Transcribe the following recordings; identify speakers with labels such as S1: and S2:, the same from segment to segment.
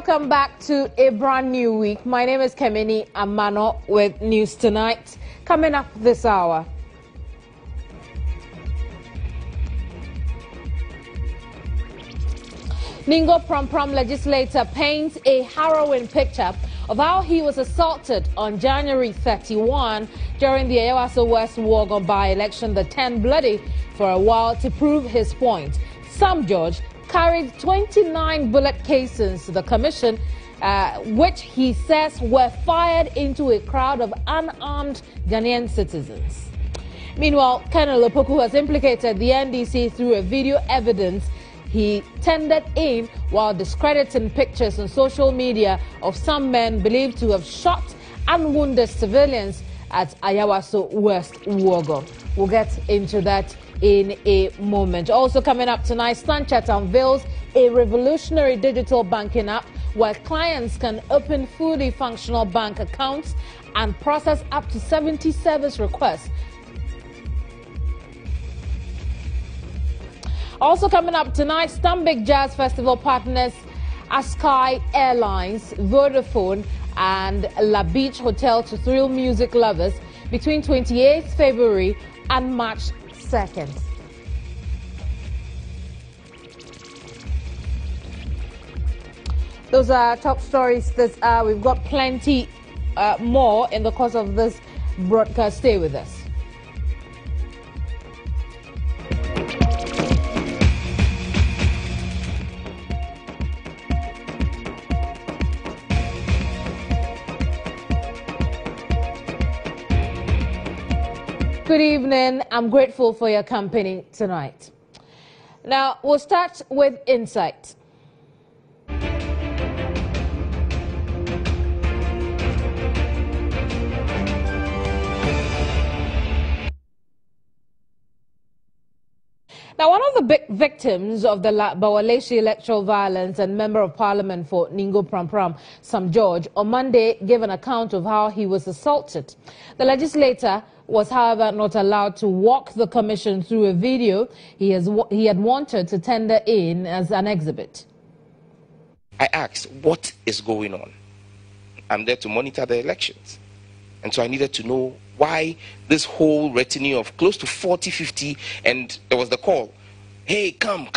S1: Welcome back to a brand new week. My name is Keminni Amanor with News Tonight. Coming up this hour. Ningo Prom legislator paints a harrowing picture of how he was assaulted on January 31 during the Ayawaso West Wogon by-election that turned bloody for a while to prove his point. Sam George carried 29 bullet casings to the commission, which he says were fired into a crowd of unarmed Ghanaian citizens. Meanwhile, Colonel Opoku has implicated the NDC through a video evidence he tendered in while discrediting pictures on social media of some men believed to have shot and wounded civilians at Ayawaso West Wogon. We'll get into that in a moment. Also coming up tonight, Stanchat unveils a revolutionary digital banking app where clients can open fully functional bank accounts and process up to 70 service requests. Also coming up tonight, Stanbic Jazz Festival partners Askai Airlines, Vodafone and La Beach Hotel to thrill music lovers between 28th February and March 2nd. Those are top stories this hour. We've got plenty more in the course of this broadcast. Stay with us. Good evening. I'm grateful for your company tonight. Now, we'll start with Insight. Now, one of the big victims of the Bawaleshie electoral violence and Member of Parliament for Ningo Pram, Sam George, on Monday gave an account of how he was assaulted. The legislator was, however, not allowed to walk the commission through a video he had wanted to tender in as an exhibit.
S2: I asked, what is going on? I'm there to monitor the elections. And so I needed to know why this whole retinue of close to 40, 50, and there was the call, hey, come.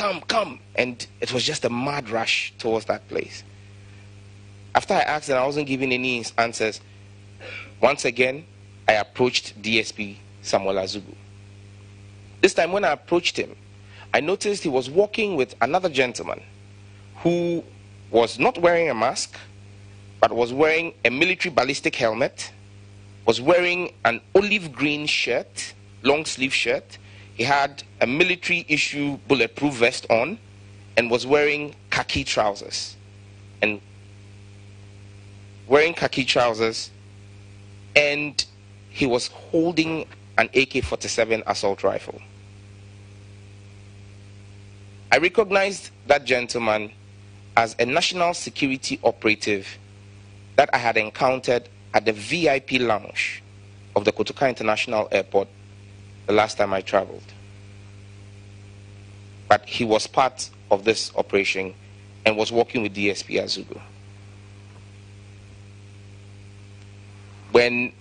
S2: And it was just a mad rush towards that place. After I asked and I wasn't giving any answers, once again, I approached DSP Samuel Azugu. This time when I approached him, I noticed he was walking with another gentleman who was not wearing a mask, but was wearing a military ballistic helmet, was wearing an olive green shirt, long sleeve shirt. He had a military issue bulletproof vest on and was wearing khaki trousers. And he was holding an AK-47 assault rifle. I recognized that gentleman as a national security operative that I had encountered at the VIP lounge of the Kotoka International Airport the last time I traveled. But he was part of this operation and was working with DSP Azugu. When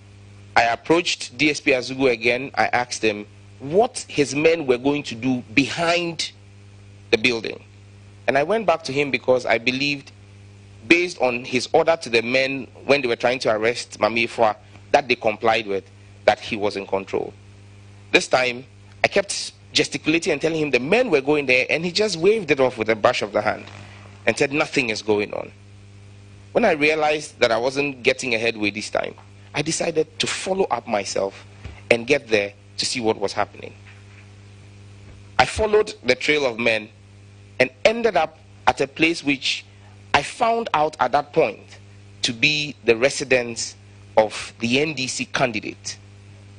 S2: I approached DSP Azugu again, I asked him what his men were going to do behind the building. And I went back to him because I believed, based on his order to the men when they were trying to arrest Mamifwa, that they complied with, that he was in control. This time, I kept gesticulating and telling him the men were going there, and he just waved it off with a brush of the hand and said nothing is going on. When I realized that I wasn't getting a headway this time, I decided to follow up myself and get there to see what was happening. I followed the trail of men and ended up at a place which I found out at that point to be the residence of the NDC candidate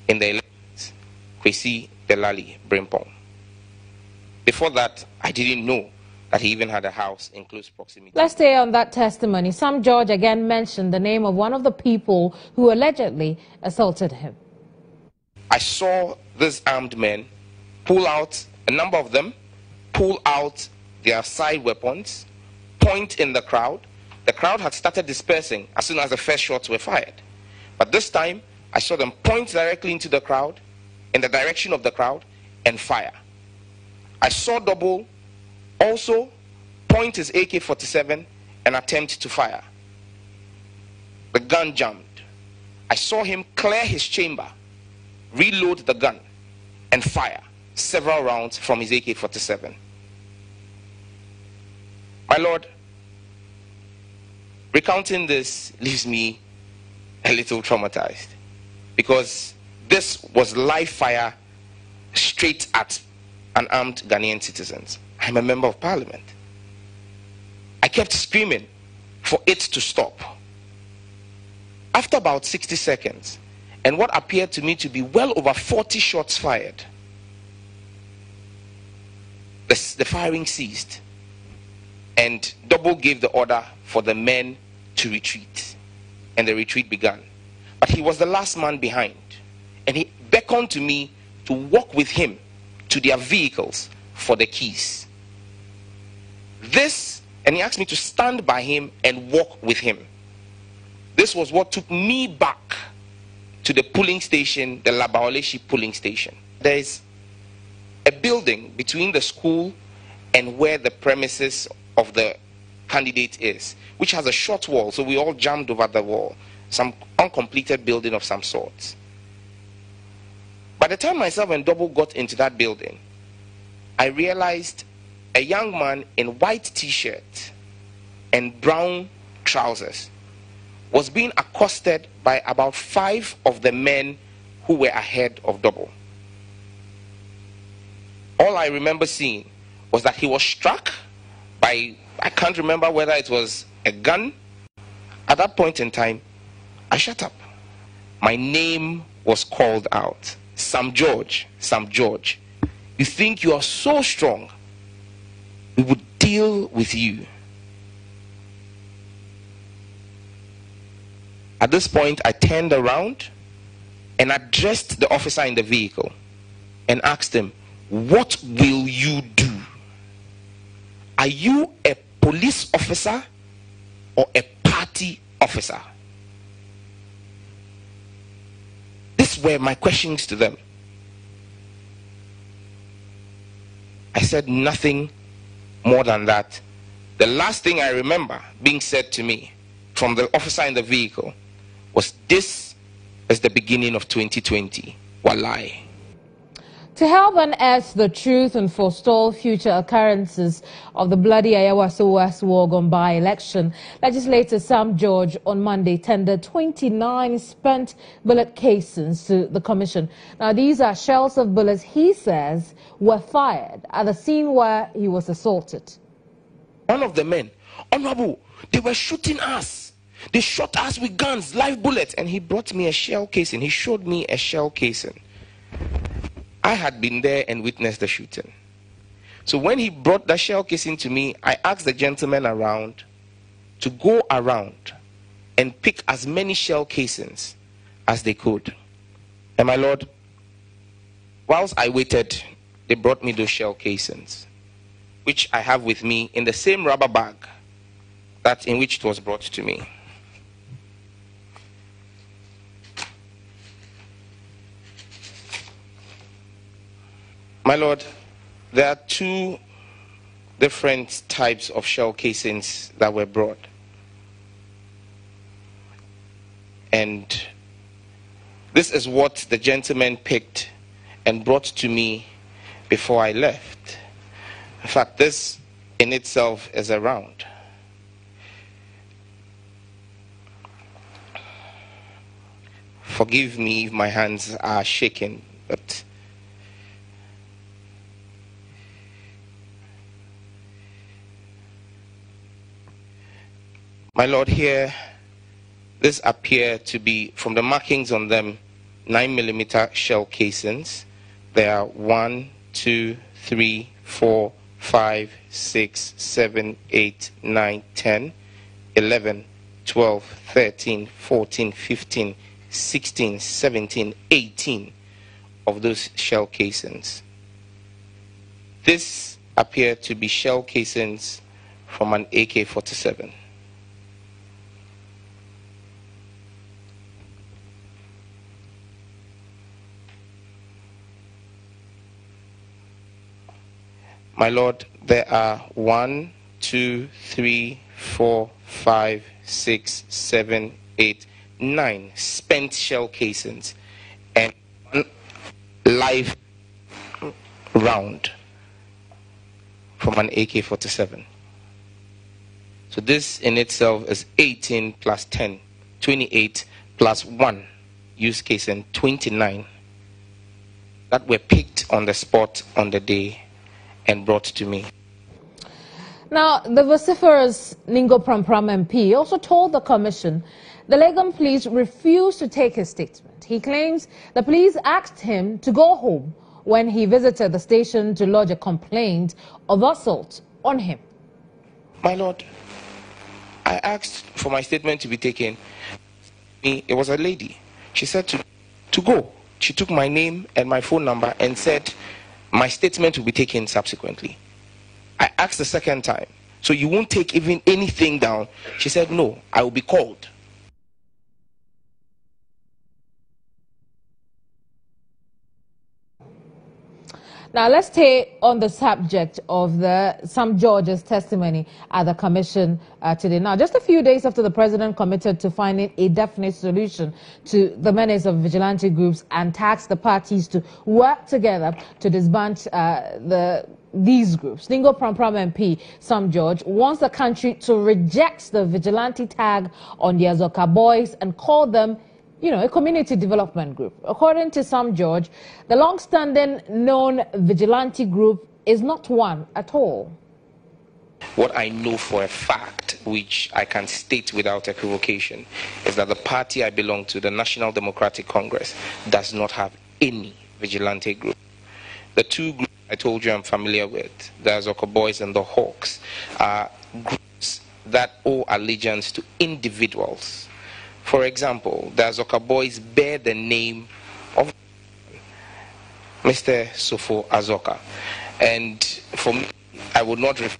S2: in the elections, Kwesi Delali Brimpong. Before that, I didn't know that he even had a house in close proximity.
S1: Let's stay on that testimony. Sam George again mentioned the name of one of the people who allegedly assaulted him.
S2: I saw these armed men pull out, a number of them, pull out their side weapons, point in the crowd, The crowd had started dispersing as soon as the first shots were fired. But this time, I saw them point directly into the crowd, in the direction of the crowd, and fire. I saw Double also point his AK-47 and attempt to fire. The gun jammed. I saw him clear his chamber, reload the gun, and fire several rounds from his AK-47. My Lord, recounting this leaves me a little traumatized, because this was live fire straight at unarmed Ghanaian citizens. I'm a member of parliament. I kept screaming for it to stop. After about 60 seconds, and what appeared to me to be well over 40 shots fired, the firing ceased, and Double gave the order for the men to retreat, and the retreat began. But he was the last man behind, and he beckoned to me to walk with him to their vehicles for the keys. And he asked me to stand by him and walk with him. This was what took me back to the polling station, the Bawaleshie polling station. There is a building between the school and where the premises of the candidate is, which has a short wall, so we all jammed over the wall. Some uncompleted building of some sorts. By the time myself and Double got into that building, I realized a young man in white t-shirt and brown trousers was being accosted by about 5 of the men who were ahead of Double. All I remember seeing was that he was struck by, I can't remember whether it was a gun. At that point in time, I shut up. My name was called out. Sam George, Sam George, you think you are so strong? We would deal with you. At this point, I turned around and addressed the officer in the vehicle and asked him, what will you do? Are you a police officer or a party officer? These were my questions to them. I said nothing more than that. The last thing I remember being said to me from the officer in the vehicle was, this is the beginning of 2020. Wallahi.
S1: To help unearth the truth and forestall future occurrences of the bloody Ayawaso West Wogon by-election, legislator Sam George on Monday tendered 29 spent bullet casings to the commission. Now, these are shells of bullets he says were fired at the scene where he was assaulted.
S2: One of the men, Honorable, they were shooting us. They shot us with guns, live bullets. And he brought me a shell casing. He showed me a shell casing. I had been there and witnessed the shooting. So when he brought the shell casing to me, I asked the gentleman around to go around and pick as many shell casings as they could. And my Lord, whilst I waited, they brought me those shell casings, which I have with me in the same rubber bag that in which it was brought to me. My Lord, there are 2 different types of shell casings that were brought. And this is what the gentleman picked and brought to me before I left. In fact, this in itself is a round. Forgive me if my hands are shaking, but my Lord, here, this appear to be, from the markings on them, 9mm shell casings. There are 1, 2, 3, 4, 5, 6, 7, 8, 9, 10, 11, 12, 13, 14, 15, 16, 17, 18 of those shell casings. This appear to be shell casings from an AK-47. My Lord, there are 1, 2, 3, 4, 5, 6, 7, 8, 9 spent shell casings and 1 live round from an AK-47. So this in itself is 18 plus 10, 28 plus 1 use casing, 29 that were picked on the spot on the day and brought to me.
S1: Now, the vociferous Ningo Prampram MP also told the commission the Legon police refused to take his statement. He claims the police asked him to go home when he visited the station to lodge a complaint of assault on him.
S2: My Lord, I asked for my statement to be taken. It was a lady. She said to go. She took my name and my phone number and said my statement will be taken subsequently. I asked the second time, so you won't take even anything down? She said, no, I will be called.
S1: Now, let's stay on the subject of Sam George's testimony at the commission today. Now, just a few days after the president committed to finding a definite solution to the menace of vigilante groups and tasked the parties to work together to disband these groups, Ningo Prampram MP Sam George wants the country to reject the vigilante tag on the Azoka boys and call them a community development group. According to Sam George, the long-standing known vigilante group is not one at all.
S2: What I know for a fact, which I can state without equivocation, is that the party I belong to, the National Democratic Congress, does not have any vigilante group. The two groups I told you I'm familiar with, the Azoka Boys and the Hawks, are groups that owe allegiance to individuals. For example, the Azoka Boys bear the name of Mr. Sofo Azoka. And for me, I would not refer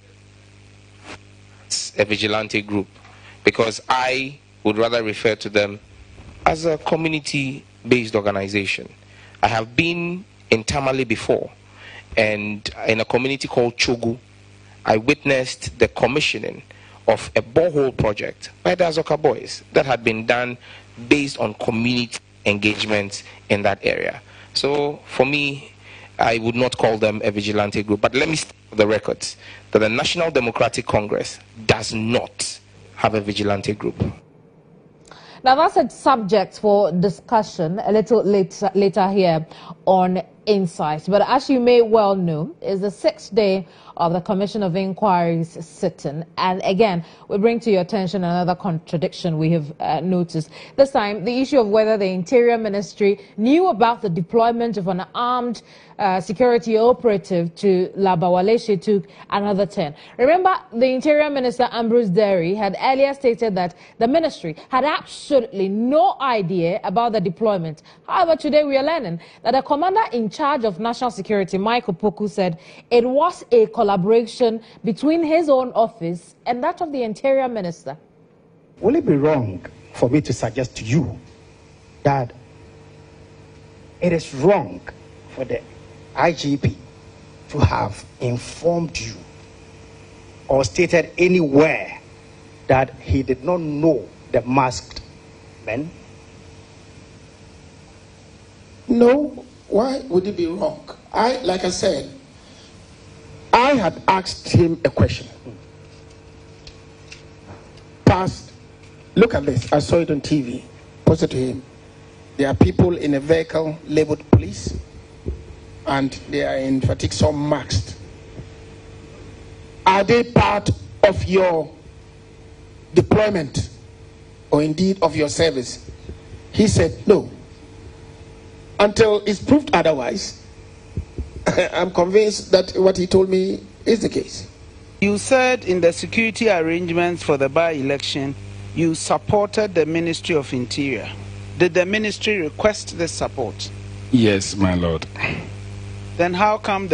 S2: to a vigilante group because I would rather refer to them as a community-based organization. I have been in Tamale before, and in a community called Chogu, I witnessed the commissioning of a borehole project by the Azoka Boys that had been done based on community engagement in that area. So for me, I would not call them a vigilante group. But let me state for the records that the National Democratic Congress does not have a vigilante group.
S1: Now, that's a subject for discussion a little later here on Insight. But as you may well know, it's the 6th day of the Commission of Inquiry's sitting. And again, we bring to your attention another contradiction we have noticed. This time, the issue of whether the Interior Ministry knew about the deployment of an armed security operative to Bawaleshie took another turn. Remember, the Interior Minister Ambrose Derry had earlier stated that the ministry had absolutely no idea about the deployment. However, today we are learning that the commander in charge of national security, Michael Poku, said it was a collaboration between his own office and that of the Interior Minister.
S3: Will it be wrong for me to suggest to you that it is wrong for the IGP to have informed you or stated anywhere that he did not know the masked men?
S4: No. Why would it be wrong? Like I said, I had asked him a question. Past, look at this. I saw it on TV. Posted to him. There are people in a vehicle labeled police, and they are in fatigue, some masked. Are they part of your deployment or indeed of your service? He said no. Until it's proved otherwise, I'm convinced that what he told me is the case.
S5: You said in the security arrangements for the by-election, you supported the Ministry of Interior. Did the ministry request this support?
S6: Yes, my lord.
S5: Then how come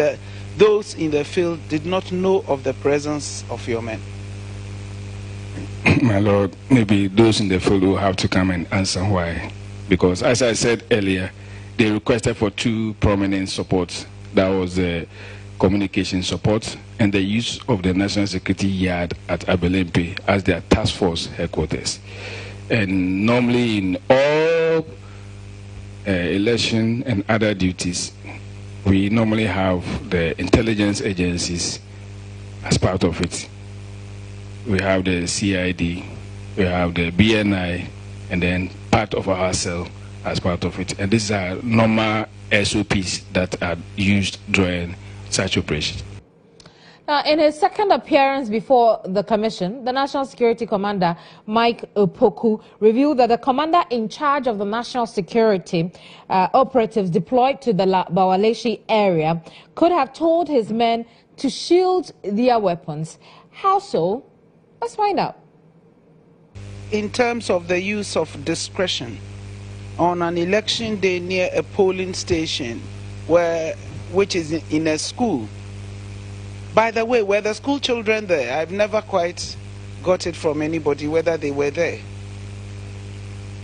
S5: those in the field did not know of the presence of your men?
S6: My lord, maybe those in the field will have to come and answer why. Because as I said earlier, they requested for 2 prominent supports. That was the communication support, and the use of the National Security Yard at Bawaleshie as their task force headquarters. And normally in all election and other duties, we normally have the intelligence agencies as part of it. We have the CID, we have the BNI, and then part of our cell as part of it. And these are normal SOPs that are used during such operations.
S1: Now, in his second appearance before the commission, the National Security Commander, Mike Opoku, revealed that the commander in charge of the national security operatives deployed to the Bawaleshie area could have told his men to shield their weapons. How so? Let's find out.
S5: In terms of the use of discretion, on an election day near a polling station, which is in a school. By the way, were the school children there? I've never quite got it from anybody whether they were there.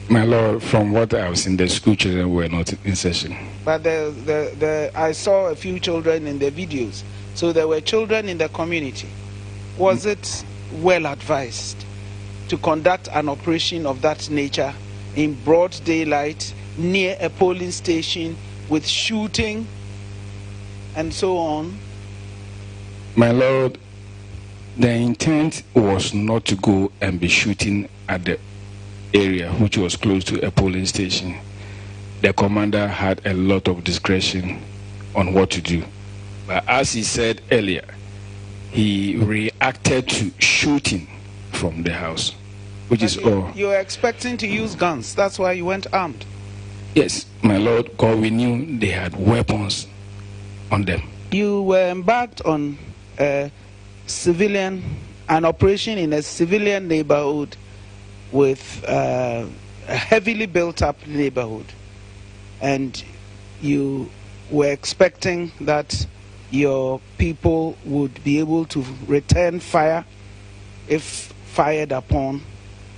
S6: My Lord, from what I've seen, the school children were not in session.
S5: But I saw a few children in the videos. So there were children in the community. Was it well advised to conduct an operation of that nature in broad daylight near a polling station with shooting and so on?
S6: My Lord, the intent was not to go and be shooting at the area which was close to a polling station. The commander had a lot of discretion on what to do. But as he said earlier, he reacted to shooting from the house, which is all.
S5: You were expecting to use guns. That's why you went armed.
S6: Yes, my Lord, because we knew they had weapons on them.
S5: You were embarked on an operation in a civilian neighborhood with a heavily built up neighborhood, and you were expecting that your people would be able to return fire if fired upon,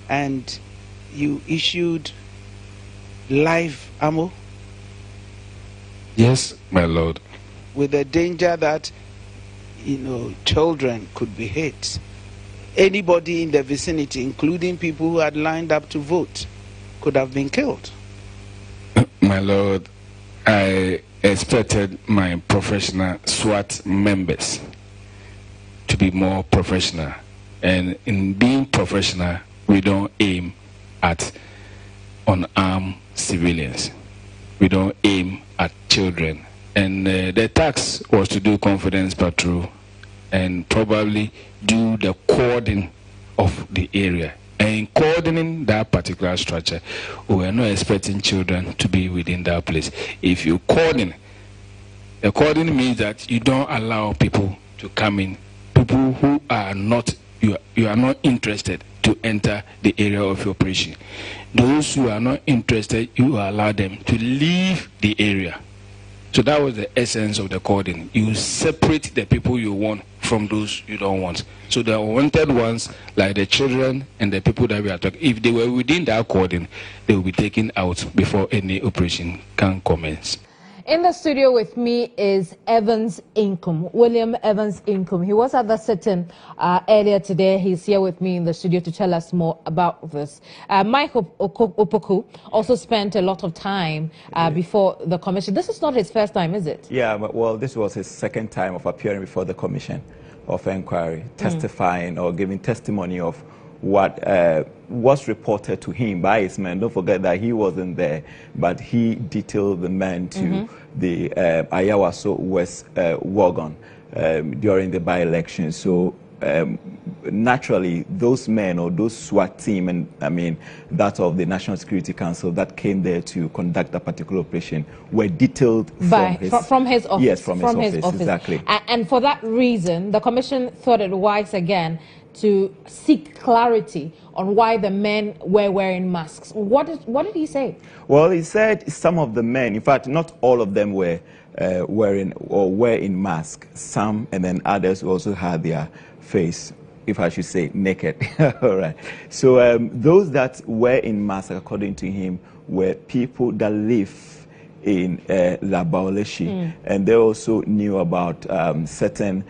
S5: and you issued live ammo?
S6: Yes, my Lord.
S5: With the danger that, children could be hit. Anybody in the vicinity, including people who had lined up to vote, could have been killed.
S6: My Lord, I expected my professional SWAT members to be more professional. And in being professional, we don't aim at unarmed civilians. We don't aim at children. And the task was to do confidence patrol and probably do the cordon of the area. And in cordoning that particular structure, we were not expecting children to be within that place. If you cordon, the cordon means that you don't allow people to come in. People who are not, you are not interested to enter the area of your operation. Those who are not interested, you allow them to leave the area. So that was the essence of the cordon. You separate the people you want from those you don't want. So the wanted ones, like the children and the people that we are talking, if they were within that cordon, they will be taken out before any operation can commence.
S1: In the studio with me is Evans Inkum, William Evans Inkum. He was at the sit-in earlier today. He's here with me in the studio to tell us more about this. Mike Opoku also spent a lot of time before the commission. This is not his first time, is it?
S7: Yeah, well, this was his second time of appearing before the commission of inquiry, testifying or giving testimony of what was reported to him by his men. Don't forget that he wasn't there, but he detailed the men to the Ayawaso West Wagon during the by-election. So naturally, those men or those SWAT team, and I mean that of the National Security Council that came there to conduct a particular operation, were detailed
S1: from his office.
S7: Yes, from his office, exactly.
S1: And for that reason, the commission thought it wise again to seek clarity on why the men were wearing masks. What did he say?
S7: Well, he said some of the men, in fact, not all of them were wearing or were in masks. Some, and then others also had their face, if I should say, naked. All right. So those that were in masks, according to him, were people that live in Bawaleshie, and they also knew about certain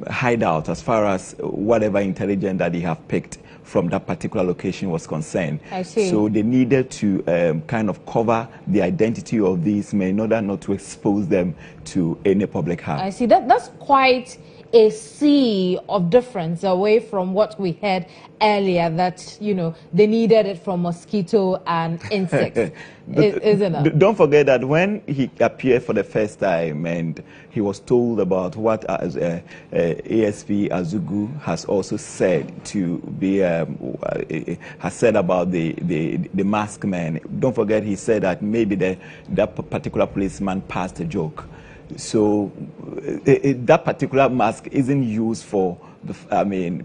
S7: hideout as far as whatever intelligence that they have picked from that particular location was concerned.
S1: I see.
S7: So they needed to kind of cover the identity of these men in order not to expose them to any public harm.
S1: I see. That's quite a sea of difference away from what we heard earlier, that, you know, they needed it from mosquito and insects. Isn't it?
S7: Don't forget that when he appeared for the first time and he was told about what ASP Azugu has also said to be has said about the masked man. Don't forget he said that maybe that particular policeman passed a joke. So that particular mask isn't used for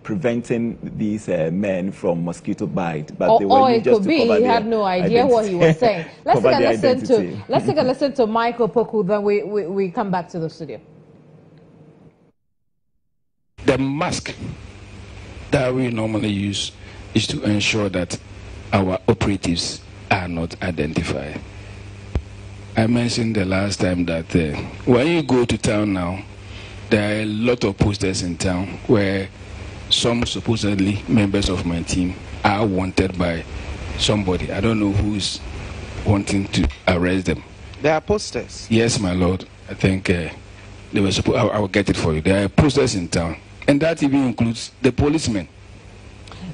S7: preventing these men from mosquito bite, but they were used just to cover their
S1: he had no idea what he was saying. Let's take a listen to Michael Poku, then we come back to the studio.
S6: The mask that we normally use is to ensure that our operatives are not identified. I mentioned the last time that when you go to town now, there are a lot of posters in town where some supposedly members of my team are wanted by somebody. I don't know who's wanting to arrest them.
S5: There are posters.
S6: Yes, my lord. I think they were supposed. I will get it for you. There are posters in town, and that even includes the policemen.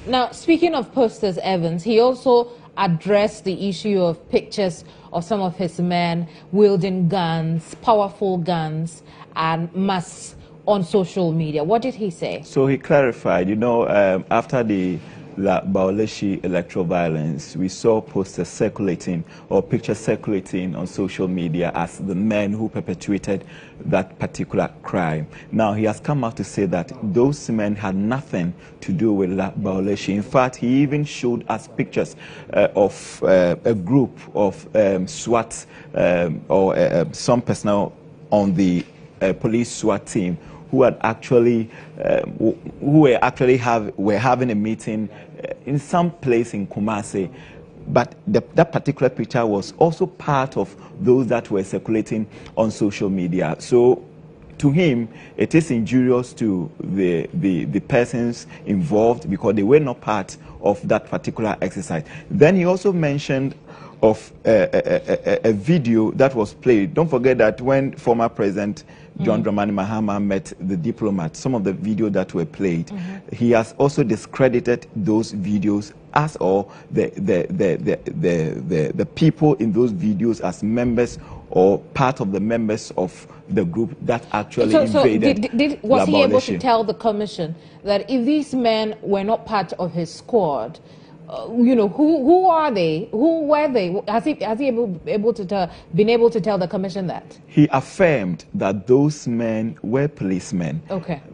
S1: Now, speaking of posters, Evans, he also addressed the issue of pictures of some of his men wielding guns, powerful guns, and masks on social media. What did he say?
S7: So he clarified, you know, after the Bawaleshie electoral violence, we saw posters circulating or pictures circulating on social media as the men who perpetuated that particular crime. Now, he has come out to say that those men had nothing to do with Bawaleshie. In fact, he even showed us pictures of a group of SWAT or some personnel on the police SWAT team who had actually were having a meeting in some place in Kumasi, but that particular picture was also part of those that were circulating on social media. So to him, it is injurious to the persons involved because they were not part of that particular exercise. Then he also mentioned of a video that was played. Don't forget that when former President John Dramani Mahama met the diplomat, some of the videos that were played, he has also discredited those videos as or the people in those videos as members or part of the members of the group that actually invaded.
S1: Was he able to tell the commission that if these men were not part of his squad, you know, who are they? Who were they? Has he been able to tell the commission that?
S7: He affirmed that those men were policemen,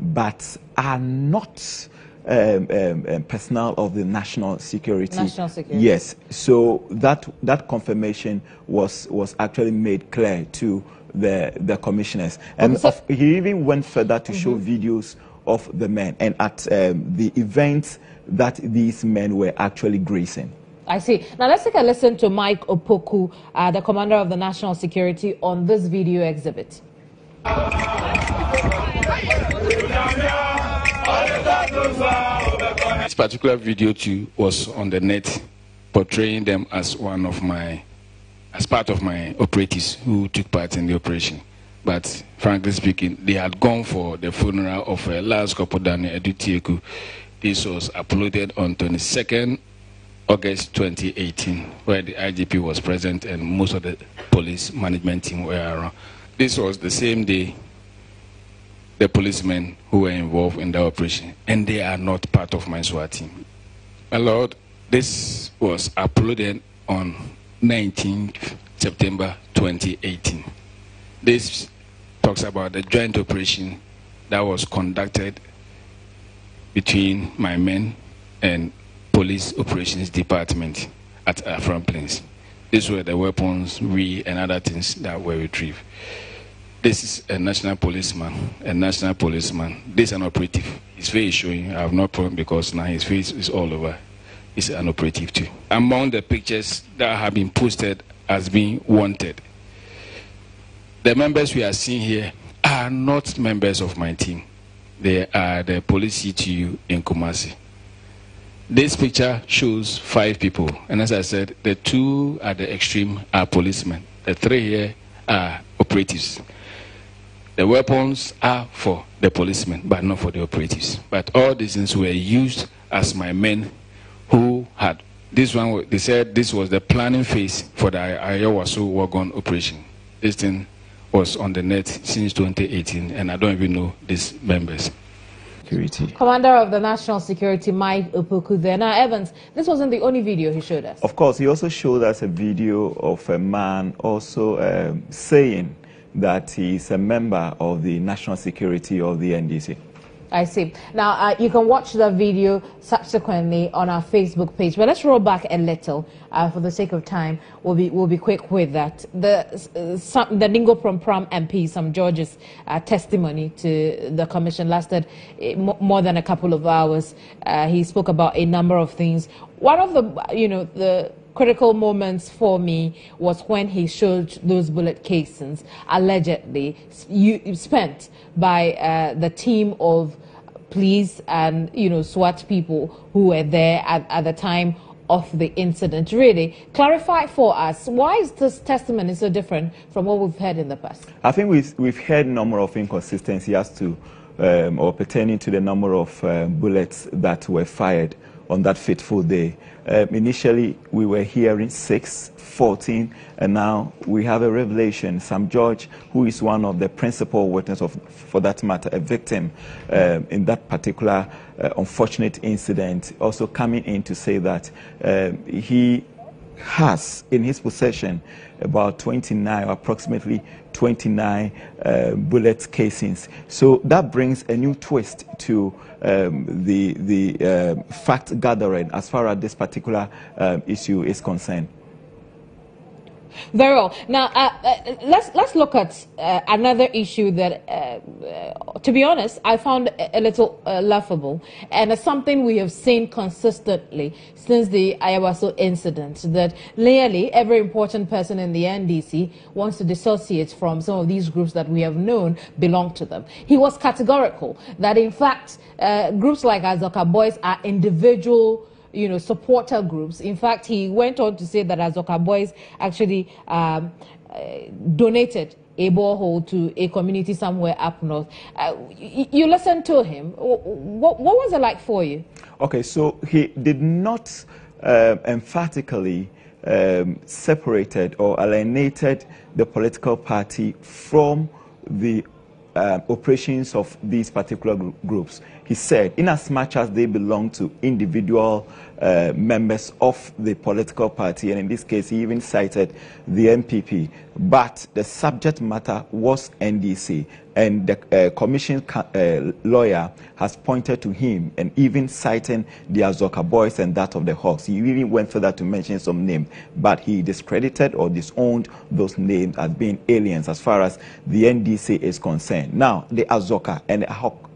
S7: but are not personnel of the national security.
S1: National security.
S7: Yes. So that confirmation was actually made clear to the commissioners, and he even went further to show videos of the men and at the events that these men were actually gracing.
S1: I see. Now let's take a listen to Mike Opoku, the commander of the national security, on this video exhibit.
S6: This particular video too was on the net, portraying them as part of my operatives who took part in the operation. But frankly speaking, they had gone for the funeral of Lars Kopodane Edutieku. This was uploaded on 22nd August 2018, where the IGP was present and most of the police management team were around. This was the same day the policemen who were involved in the operation, and they are not part of my SWAT team. My lord, this was uploaded on 19th September 2018. This talks about the joint operation that was conducted between my men and police operations department at Afram Plains. These were the weapons, and other things that were retrieved. This is a national policeman. This is an operative. His face is showing. I have no problem because now his face is all over. He's an operative too. Among the pictures that have been posted as being wanted. The members we are seeing here are not members of my team. They are the police CTU in Kumasi. This picture shows 5 people, and as I said, the 2 at the extreme are policemen. The 3 here are operatives. The weapons are for the policemen, but not for the operatives. But all these things were used as my men who had this one. They said this was the planning phase for the Ayawaso Wagon operation. This thing was on the net since 2018, and I don't even know these members.
S1: Security. Commander of the National Security, Mike Opoku there. Now, Evans, this wasn't the only video he showed us.
S7: Of course, he also showed us a video of a man also saying that he is a member of the National Security of the NDC.
S1: I see. Now, you can watch the video subsequently on our Facebook page. But let's roll back a little for the sake of time. We'll be quick with that. The Ningo Prom MP, Sam George's testimony to the commission lasted more than a couple of hours. He spoke about a number of things. One of the critical moments for me was when he showed those bullet casings allegedly spent by the team of police and SWAT people who were there at the time of the incident. Really clarify for us, why is this testimony so different from what we've heard in the past?
S7: I think we've heard a number of inconsistencies as to or pertaining to the number of bullets that were fired on that fateful day. Initially, we were hearing 6, 14, and now we have a revelation. Sam George, who is one of the principal witnesses, for that matter, a victim in that particular unfortunate incident, also coming in to say that he has in his possession about 29, or approximately 29 bullet casings. So that brings a new twist to the fact gathering as far as this particular issue is concerned.
S1: Very well. Now, let's look at another issue that, to be honest, I found a little laughable, and it's something we have seen consistently since the Ayawaso incident, that clearly every important person in the NDC wants to dissociate from some of these groups that we have known belong to them. He was categorical that, in fact, groups like Azoka Boys are individual supporter groups. In fact, he went on to say that Azoka Boys actually donated a borehole to a community somewhere up north. You listened to him. What was it like for you?
S7: Okay, so he did not emphatically separated or alienated the political party from the operations of these particular groups. He said, in as much as they belong to individual members of the political party, and in this case he even cited the MPP, but the subject matter was NDC, and the commission lawyer has pointed to him and even citing the Azoka Boys and that of the Hawks. He even went further to mention some names, but he discredited or disowned those names as being aliens as far as the NDC is concerned. Now, the Azoka and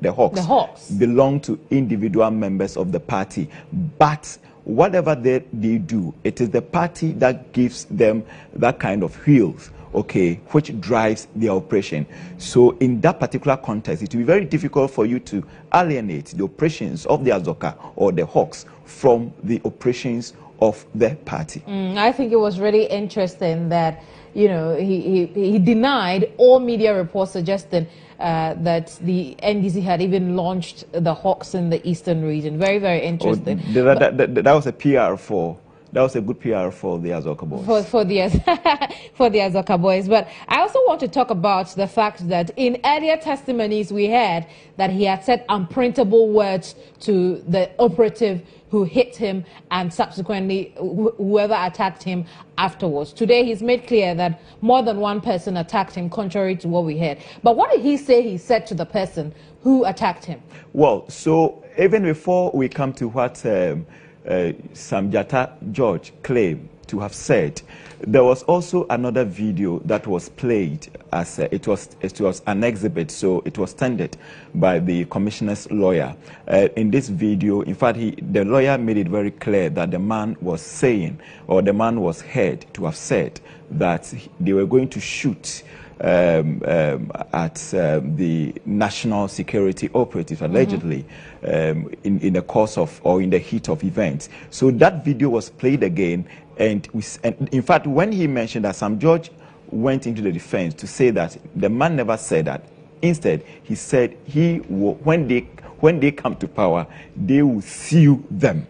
S7: the Hawks belong to individual members of the party, but whatever they do, it is the party that gives them that kind of wheels, okay, which drives their operation. So in that particular context, it will be very difficult for you to alienate the operations of the Azoka or the Hawks from the operations of the party.
S1: I think it was really interesting that he denied all media reports suggesting that the NDC had even launched the Hawks in the eastern region. Very, very interesting.
S7: That was a PR for. That was a good PR for the Azoka Boys.
S1: For the Azoka Boys. But I also want to talk about the fact that in earlier testimonies we heard that he had said unprintable words to the operative who hit him and subsequently whoever attacked him afterwards. Today he's made clear that more than one person attacked him, contrary to what we heard. But what did he say he said to the person who attacked him?
S7: Well, so even before we come to what Sam George claimed, to have said. There was also another video that was played as it was an exhibit, so it was tendered by the commissioner's lawyer. In this video, in fact, the lawyer made it very clear that the man was saying, or the man was heard to have said, that they were going to shoot at the national security operatives, allegedly, in the course of, or in the heat of events. So that video was played again, and in fact, when he mentioned that, Sam George went into the defense to say that the man never said that. Instead, he said when they come to power, they will sue them,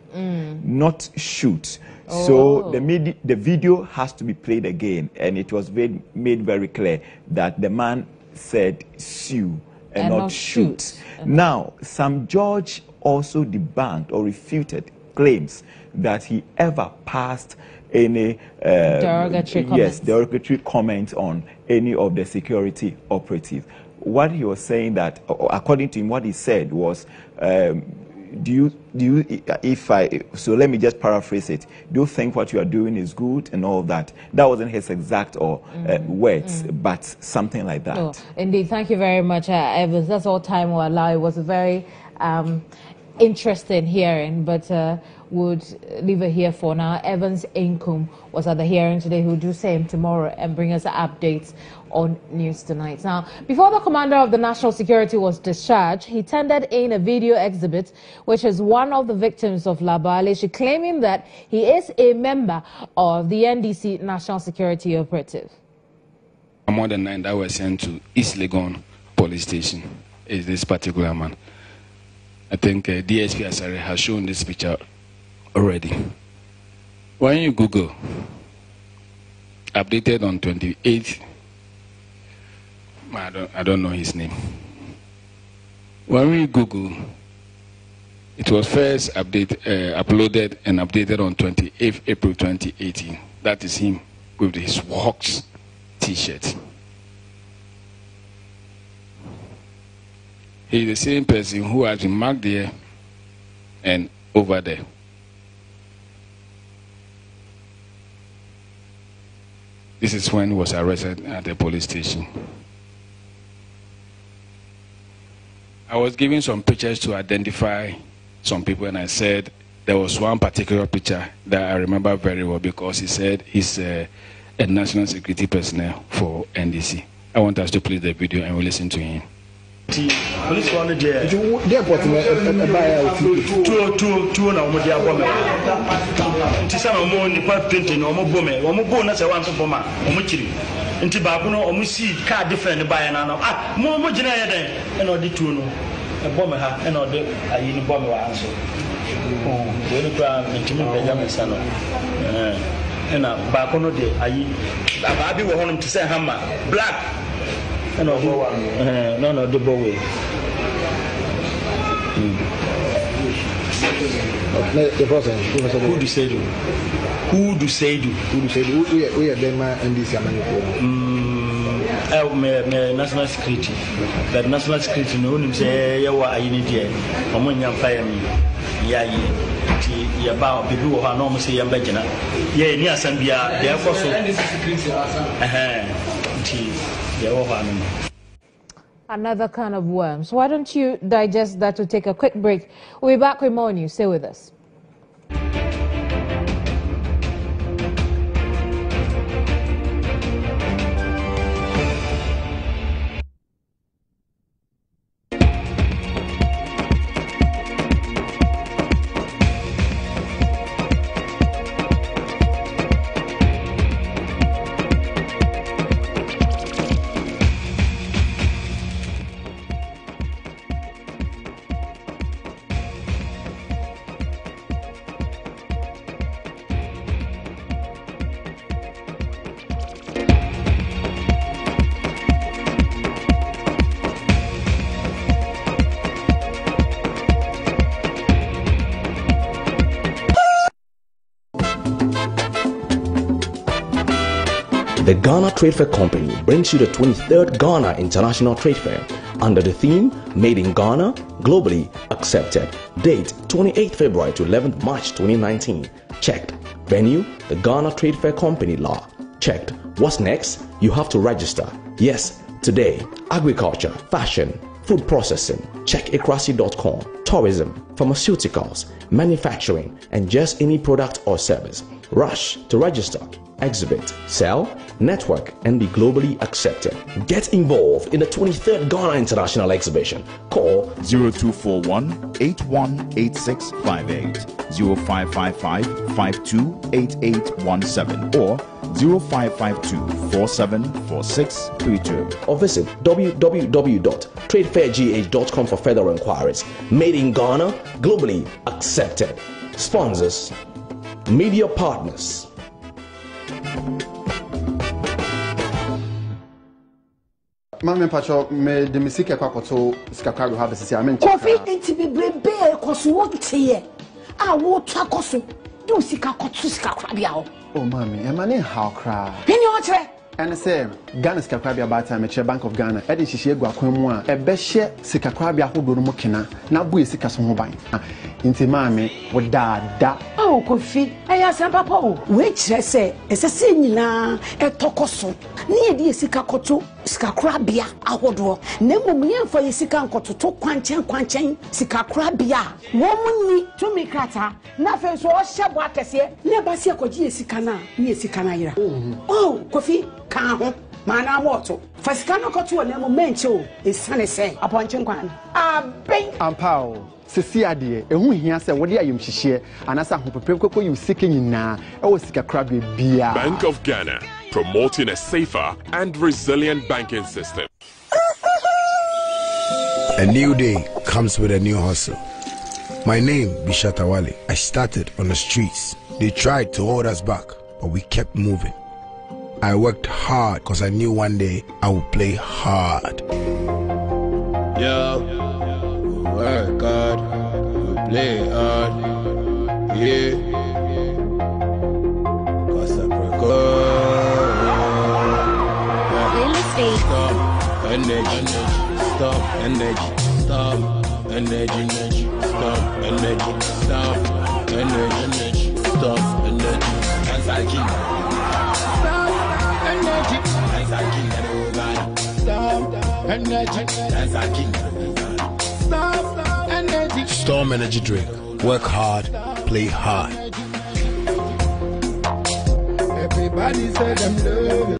S7: not shoot. So the video has to be played again, and it was made very clear that the man said sue and not shoot. Now, Sam George also debunked or refuted claims that he ever passed any derogatory comments on any of the security operatives. What he was saying, that according to him, what he said was, so let me just paraphrase it. Do you think what you are doing is good and all that? That wasn't his exact words, but something like that.
S1: Oh, indeed. Thank you very much, Evans. That's all time will allow. It was a very interesting hearing, but would leave it here for now. Evans Inkum was at the hearing today. He'll do same tomorrow and bring us updates on News Tonight. Now, before the commander of the national security was discharged, he tendered in a video exhibit, which is one of the victims of Bawaleshie, claiming that he is a member of the NDC national security operative.
S6: More than 9 that were sent to East Legon police station is this particular man. I think DSP Asare has shown this picture already. When you Google, updated on 28th, I don't know his name. When we Google, it was first uploaded and updated on 28th April 2018. That is him with his Walks t-shirt. He's the same person who has been marked there and over there. This is when he was arrested at the police station. I was given some pictures to identify some people, and I said there was one particular picture that I remember very well because he said he's a national security personnel for NDC. I want us to play the video and we'll listen to him.
S8: Police one there. Two na omo dia bome. Nti sa na omo ni pa painting omo bome. Omo bo na se wan so boma. Omo kiri. Nti ba ko no omo si car different buy na na. Ah, mo gina ye den. E na odi two no. E bome ha e na odi ayi ni bome wa anso. We no kwa ntimi peja me sa no. E na ba ko no de ayi. Ba bi wo honum to say hammer. Black. No, the boy.
S3: The person.
S8: Who do say do? Who do say do?
S3: We are them and this
S8: national security. That national security no one say ya wa ayini die. Omo nyam fire me. Ya ye. Ti ya ba obi wo ha no mo say ya mbagina. Ye ni asam bia de akoso.
S1: Another kind of worm. So why don't you digest that? To take a quick break. We'll be back with more news. Stay with us.
S9: The Ghana Trade Fair Company brings you the 23rd Ghana International Trade Fair under the theme Made in Ghana, Globally Accepted. Date 28th February to 11th March 2019. Checked Venue, the Ghana Trade Fair Company Law. Checked. What's next? You have to register. Yes, today. Agriculture, fashion, food processing. Check ikrasi.com. Tourism, pharmaceuticals, manufacturing, and just any product or service. Rush to register, exhibit, sell, network, and be globally accepted. Get involved in the 23rd Ghana International Exhibition. Call
S10: 0241 818658, 0555 528817, or 0552 474632.
S9: Or visit www.tradefairgh.com for further inquiries. Made in Ghana, globally accepted. Sponsors, media partners.
S11: Mama Pacho, me de misike kwa koto skakwa have sisi amen.
S12: Kofi enti bebrebe koso wotie. A wo twa koso. Do sika koto skakwa bia ho.
S11: Oh mami, e mane how cry.
S12: Hini o kire?
S11: And say Ghana skakwa bia ba time me Bank of Ghana. E de hihie egu akwan mu a e be hye skakwa bia hodo no mo kena na bu esika so ho ban. Inti mami wo da.
S12: Oh Kofi, aya san papa o. We kire se esese nyina e tokoso. Ne ye de sika koto sikakura bia ahodo na mmom yemfa ye sika nkototo kwanchen sikakura bia wo munni tumi krata na fe so o hyebo akese ne ba se akoji ye sika na ne sika na yira oh Kofi ka ho mana moto fa sika no koto na mo menche o esane se aponchen kwan aben
S11: ampao sisi ade ehu hia se wode ayem hyehye anasa hopepe kokko yu sika nyina e wo sikakura bia
S13: Bank of Ghana, promoting a safer and resilient banking system.
S14: A new day comes with a new hustle. My name is Shatawale. I started on the streets. They tried to hold us back, but we kept moving. I worked hard because I knew one day I would play hard.
S15: Yo, work hard, we play hard, yeah. Cause I stop energy, stop energy, stop energy, stop energy, stop energy, stop energy. As I keep stop energy, as I keep stop energy, as I keep stop energy.
S14: Storm Energy Drink. Work hard, play hard.
S15: Everybody said I'm loving.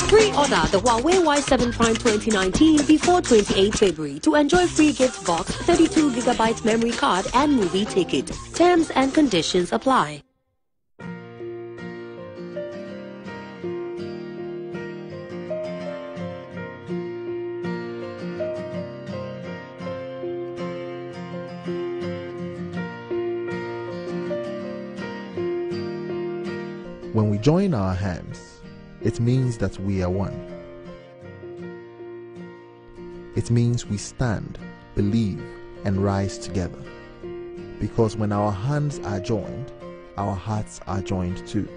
S16: Pre-order the Huawei Y7 Prime 2019 before 28 February to enjoy free gift box, 32GB memory card and movie ticket. Terms and conditions apply.
S17: When we join our hands, it means that we are one. It means we stand, believe, and rise together. Because when our hands are joined, our hearts are joined too.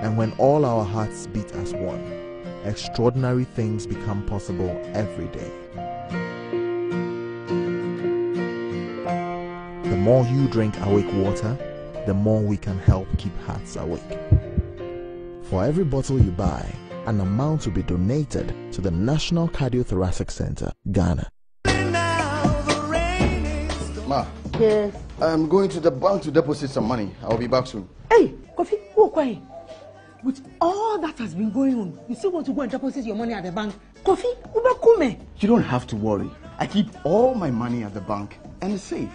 S17: And when all our hearts beat as one, extraordinary things become possible every day. The more you drink awake water, the more we can help keep hearts awake. For every bottle you buy, an amount will be donated to the National Cardiothoracic Center, Ghana.
S11: Ma, yes. I'm going to the bank to deposit some money. I'll be back soon.
S12: Hey, Kofi, go quiet. With all that has been going on, you still want to go and deposit your money at the bank? Kofi, ubakume.
S11: You don't have to worry. I keep all my money at the bank and it's safe.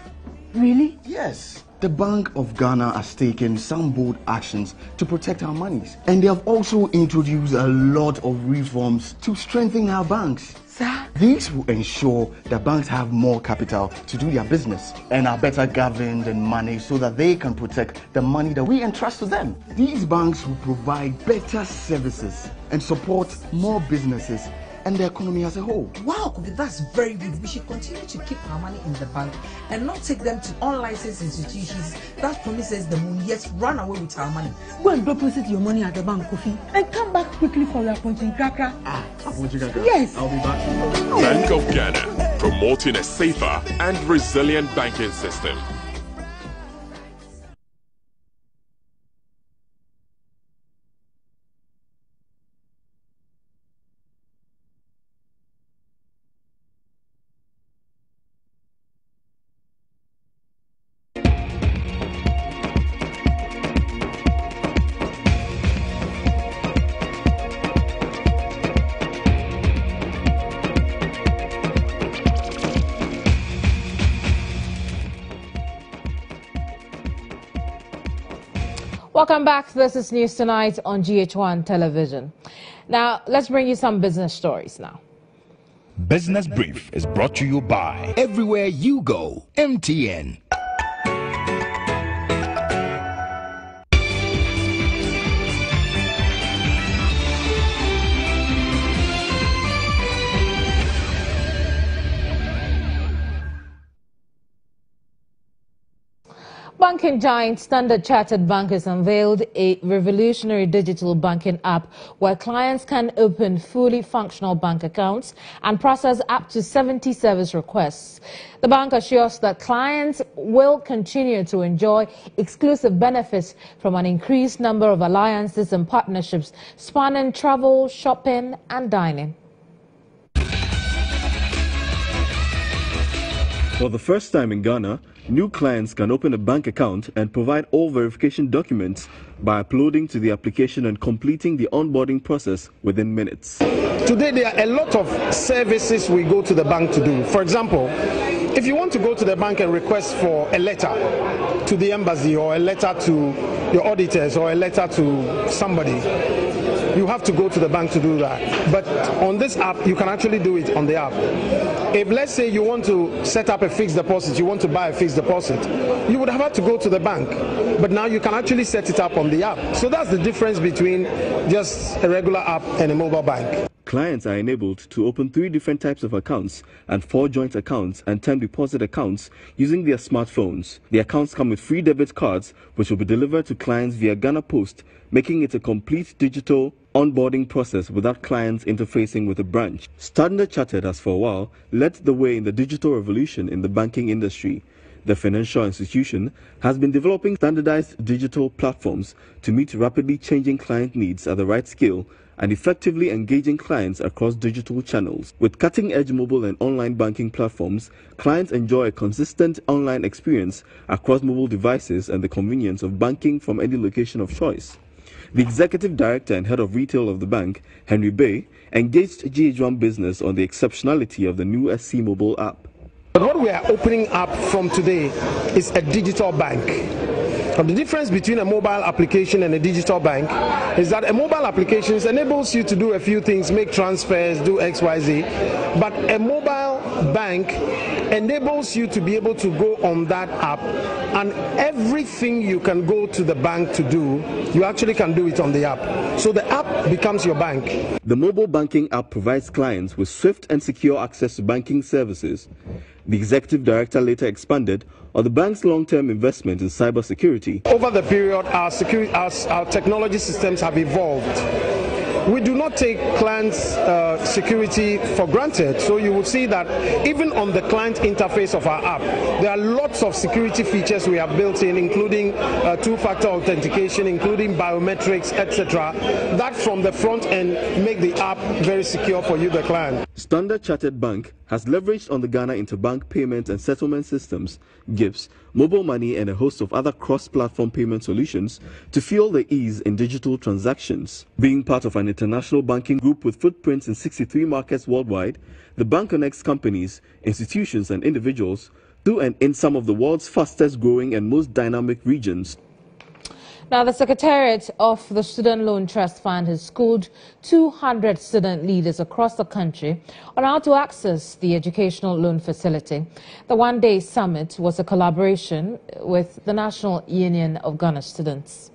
S12: Really?
S11: Yes. The Bank of Ghana has taken some bold actions to protect our monies. And they have also introduced a lot of reforms to strengthen our banks.
S12: Sir?
S11: These will ensure that banks have more capital to do their business and are better governed and managed so that they can protect the money that we entrust to them. These banks will provide better services and support more businesses and the economy as a whole.
S18: Wow, that's very good. We should continue to keep our money in the bank and not take them to unlicensed institutions that promises the moon, yet run away with our money.
S12: Go and deposit your money at the bank, Kofi, and come back quickly for your punching cracker. Yes.
S11: I'll be back.
S13: Bank of Ghana, promoting a safer and resilient banking system.
S1: Welcome back. This is News Tonight on GH1 Television. Now, let's bring you some business stories now.
S19: Business Brief is brought to you by Everywhere You Go, MTN.
S1: Banking giant Standard Chartered Bank has unveiled a revolutionary digital banking app where clients can open fully functional bank accounts and process up to 70 service requests. The bank assures that clients will continue to enjoy exclusive benefits from an increased number of alliances and partnerships spanning travel, shopping and dining.
S20: For the first time in Ghana, new clients can open a bank account and provide all verification documents by uploading to the application and completing the onboarding process within minutes.
S4: Today, there are a lot of services we go to the bank to do. For example, if you want to go to the bank and request for a letter to the embassy or a letter to your auditors or a letter to somebody, you have to go to the bank to do that. But on this app, you can actually do it on the app. If, let's say, you want to set up a fixed deposit, you want to buy a fixed deposit, you would have had to go to the bank. But now you can actually set it up on the app. So that's the difference between just a regular app and a mobile bank.
S20: Clients are enabled to open 3 different types of accounts and 4 joint accounts and 10 deposit accounts using their smartphones. The accounts come with free debit cards which will be delivered to clients via Ghana Post, making it a complete digital onboarding process without clients interfacing with a branch. Standard Chartered has for a while led the way in the digital revolution in the banking industry. The financial institution has been developing standardized digital platforms to meet rapidly changing client needs at the right scale and effectively engaging clients across digital channels. With cutting-edge mobile and online banking platforms, clients enjoy a consistent online experience across mobile devices and the convenience of banking from any location of choice. The executive director and head of retail of the bank, Henry Bay, engaged GH1 Business on the exceptionality of the new SC mobile app.
S4: But what we are opening up from today is a digital bank. The difference between a mobile application and a digital bank is that a mobile application enables you to do a few things, make transfers, do XYZ, but a mobile bank enables you to be able to go on that app and everything you can go to the bank to do, you actually can do it on the app. So the app becomes your bank.
S20: The mobile banking app provides clients with swift and secure access to banking services. The executive director later expanded on the bank's long-term investment in cybersecurity.
S4: Over the period, our technology systems have evolved. We do not take clients' security for granted. So you will see that even on the client interface of our app, there are lots of security features we have built in, including two-factor authentication, including biometrics, etc., that from the front end make the app very secure for you, the client.
S20: Standard Chartered Bank has leveraged on the Ghana Interbank Payment and Settlement Systems, GIPS, mobile money and a host of other cross-platform payment solutions to fuel the ease in digital transactions. Being part of an international banking group with footprints in 63 markets worldwide, the bank connects companies, institutions and individuals to and in some of the world's fastest growing and most dynamic regions.
S1: Now, the Secretariat of the Student Loan Trust Fund has schooled 200 student leaders across the country on how to access the educational loan facility. The one-day summit was a collaboration with the National Union of Ghana Students.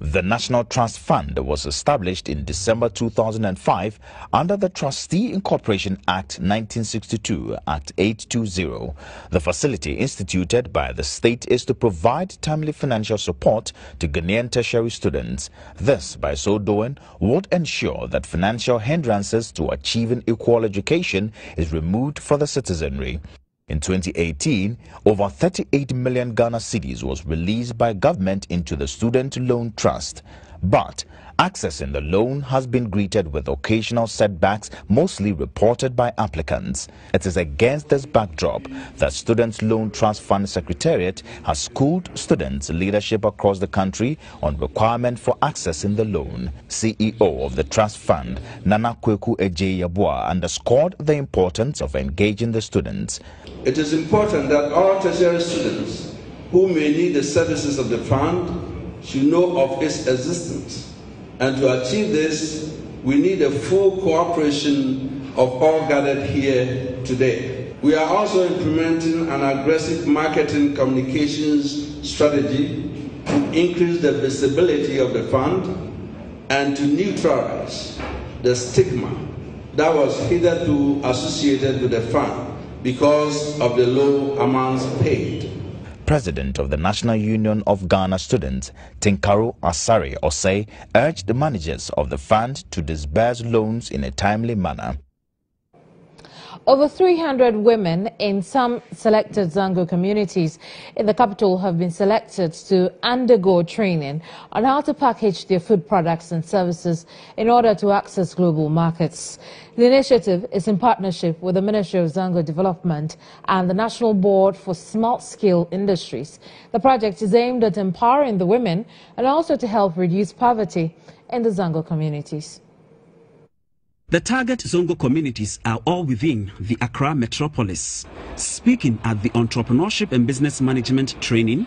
S21: The National Trust Fund was established in December 2005 under the Trustee Incorporation Act 1962, Act 820. The facility instituted by the state is to provide timely financial support to Ghanaian tertiary students. This, by so doing, would ensure that financial hindrances to achieving equal education is removed for the citizenry. In 2018, over 38 million Ghana cedis was released by government into the Student Loan Trust. But accessing the loan has been greeted with occasional setbacks, mostly reported by applicants. It is against this backdrop that Student Loan Trust Fund Secretariat has schooled students' leadership across the country on requirement for accessing the loan. CEO of the Trust Fund, Nana Kweku Ejeyabua, underscored the importance of engaging the students.
S22: It is important that all tertiary students who may need the services of the fund should know of its existence. And to achieve this, we need the full cooperation of all gathered here today. We are also implementing an aggressive marketing communications strategy to increase the visibility of the fund and to neutralize the stigma that was hitherto associated with the fund because of the low amounts paid.
S21: President of the National Union of Ghana Students, Tinkaru Asare Osei, urged the managers of the fund to disburse loans in a timely manner.
S1: Over 300 women in some selected Zango communities in the capital have been selected to undergo training on how to package their food products and services in order to access global markets. The initiative is in partnership with the Ministry of Zango Development and the National Board for Small-Scale Industries. The project is aimed at empowering the women and also to help reduce poverty in the Zango communities.
S23: The target Zongo communities are all within the Accra metropolis. Speaking at the Entrepreneurship and Business Management training,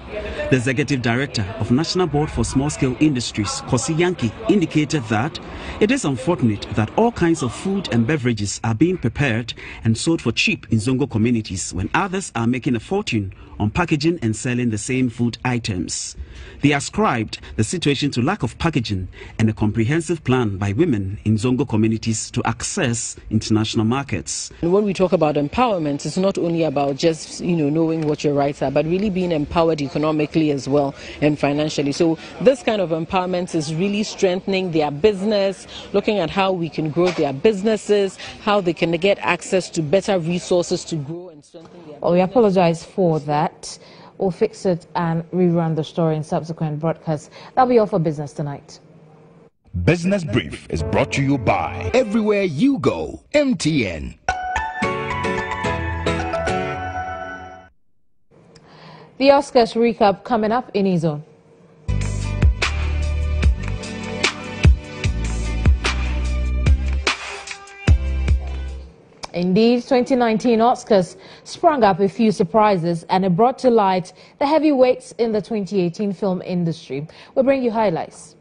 S23: the Executive Director of National Board for Small-Scale Industries, Kosi Yankee, indicated that it is unfortunate that all kinds of food and beverages are being prepared and sold for cheap in Zongo communities when others are making a fortune on packaging and selling the same food items. They ascribed the situation to lack of packaging and a comprehensive plan by women in Zongo communities to access international markets.
S24: And when we talk about empowerment, it's not only about just knowing what your rights are, but really being empowered economically as well and financially. So this kind of empowerment is really strengthening their business, looking at how we can grow their businesses, how they can get access to better resources to grow and strengthen their
S1: Well, we apologize for that. We'll fix it and rerun the story in subsequent broadcasts. That'll be all for business tonight.
S19: Business Brief is brought to you by Everywhere You Go, MTN.
S1: The Oscars recap coming up in E-Zone. Indeed, 2019 Oscars sprung up a few surprises and it brought to light the heavyweights in the 2018 film industry. We'll bring you highlights.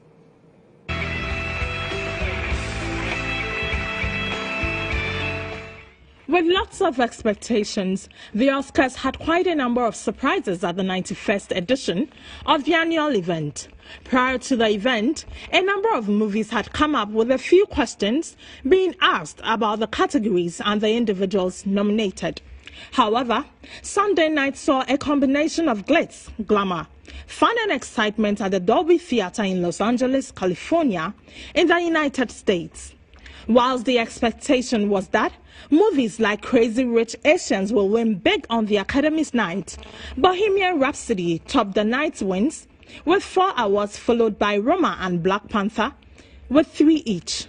S25: With lots of expectations, the Oscars had quite a number of surprises at the 91st edition of the annual event. Prior to the event, a number of movies had come up with a few questions being asked about the categories and the individuals nominated. However, Sunday night saw a combination of glitz, glamour, fun and excitement at the Dolby Theatre in Los Angeles, California, in the United States. Whilst the expectation was that movies like Crazy Rich Asians will win big on the Academy's night, Bohemian Rhapsody topped the night's wins with 4 awards, followed by Roma and Black Panther with 3 each.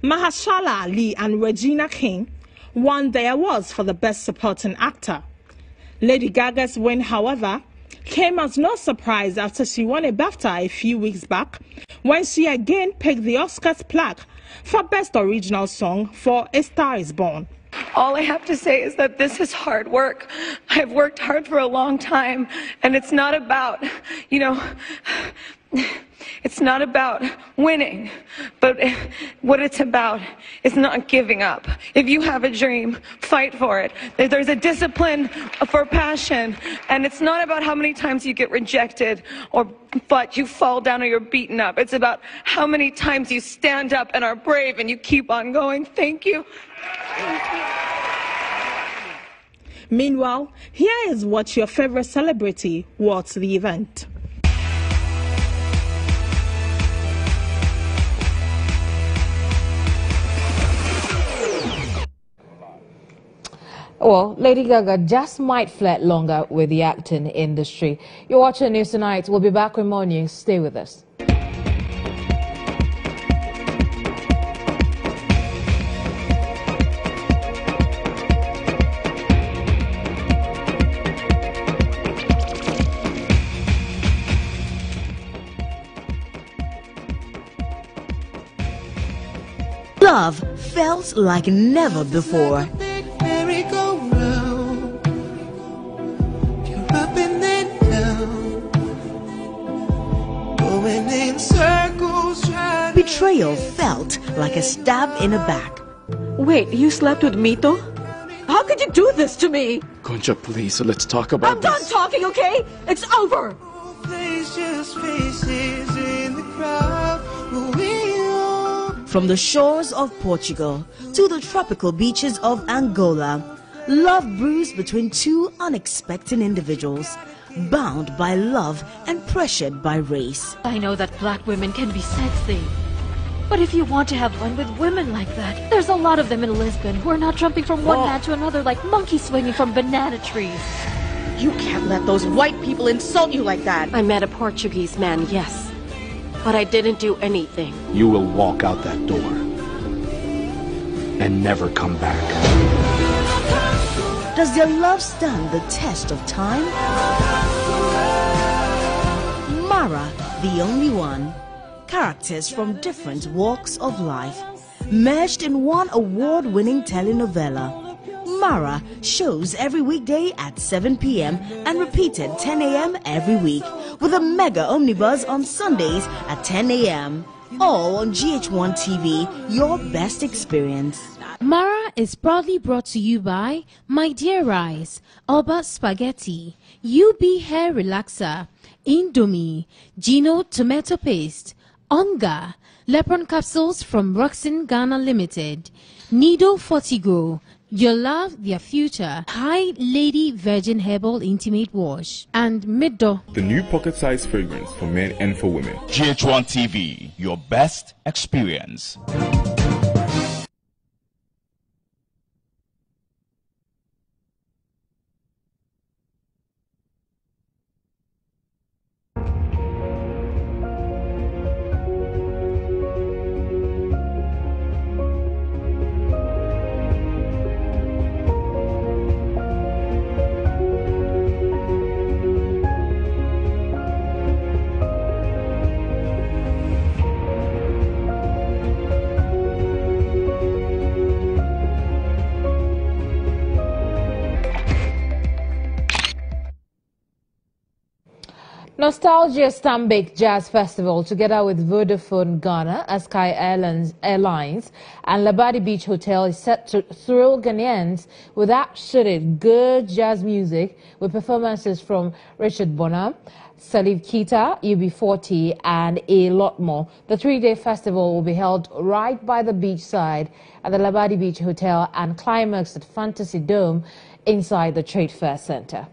S25: Mahershala Ali and Regina King won the awards for the Best Supporting Actor. Lady Gaga's win, however, came as no surprise after she won a BAFTA a few weeks back when she again picked the Oscars plaque for Best Original Song for A Star Is Born.
S2: All I have to say is that this is hard work. I've worked hard for a long time, and it's not about, it's not about winning, but what it's about is not giving up. If you have a dream, fight for it. There's a discipline for passion, and it's not about how many times you get rejected or but you fall down or you're beaten up. It's about how many times you stand up and are brave and you keep on going. Thank you.
S25: Meanwhile, here is what your favorite celebrity wore to the event.
S1: Well, Lady Gaga just might flirt longer with the acting industry. You're watching News Tonight. We'll be back with more news. Stay with us.
S3: Love felt like never before. Betrayal felt like a stab in the back.
S24: Wait, you slept with Mito? How could you do this to me?
S5: Concha, please, let's talk about
S24: I'm done talking, okay? It's over!
S3: From the shores of Portugal to the tropical beaches of Angola, love brews between two unexpected individuals, bound by love and pressured by race.
S6: I know that black women can be sexy, but if you want to have fun with women like that, there's a lot of them in Lisbon who are not jumping from one man to another like monkeys swinging from banana trees.
S24: You can't let those white people insult you like that.
S6: I met a Portuguese man, yes, but I didn't do anything.
S5: You will walk out that door and never come back.
S3: Does their love stand the test of time? Mara, the only one. Characters from different walks of life, merged in one award-winning telenovela. Mara shows every weekday at 7 p.m. and repeated 10 a.m. every week, with a mega omnibus on Sundays at 10 a.m. All on GH1 TV, your best experience.
S7: Mara is proudly brought to you by My Dear Rice, Alba Spaghetti, UB Hair Relaxer, Indomie, Gino Tomato Paste, Onga, Lepron Capsules from Roxin Ghana Limited, Nido Fortigo, Your Love, Their Future, High Lady Virgin Herbal Intimate Wash, and Middo.
S13: The new pocket-sized fragrance for men and for women.
S19: GH1 TV, your best experience.
S1: Nostalgia Stambik Jazz Festival, together with Vodafone Ghana, Sky Airlines and Labadi Beach Hotel, is set to thrill Ghanaians with absolute good jazz music with performances from Richard Bonham, Salif Keita, UB40 and a lot more. The 3-day festival will be held right by the beachside at the Labadi Beach Hotel and climax at Fantasy Dome inside the Trade Fair Center.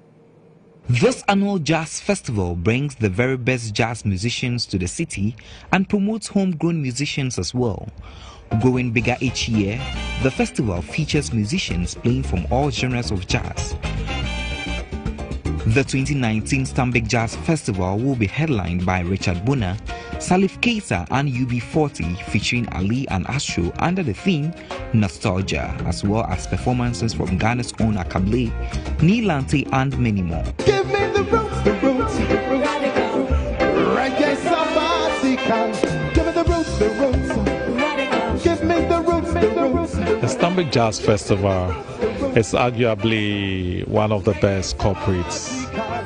S26: This annual jazz festival brings the very best jazz musicians to the city and promotes homegrown musicians as well. Growing bigger each year, the festival features musicians playing from all genres of jazz. The 2019 Stambik Jazz Festival will be headlined by Richard Bonham, Salif Keita and UB40, featuring Ali and Astro under the theme Nostalgia, as well as performances from Ghana's own Akable, Vigilante and many more.
S15: Give me the roots, the roots, the roots. Reggae Sabbath, give me the roots, the roots. Give me the roots, the roots.
S8: The Stanbic Jazz Festival is arguably one of the best corporate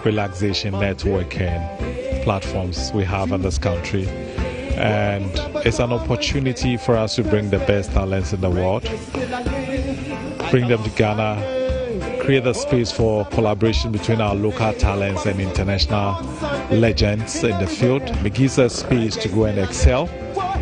S8: relaxation networking platforms we have in this country. And it's an opportunity for us to bring the best talents in the world, bring them to Ghana, create a space for collaboration between our local talents and international legends in the field. It gives us space to go and excel.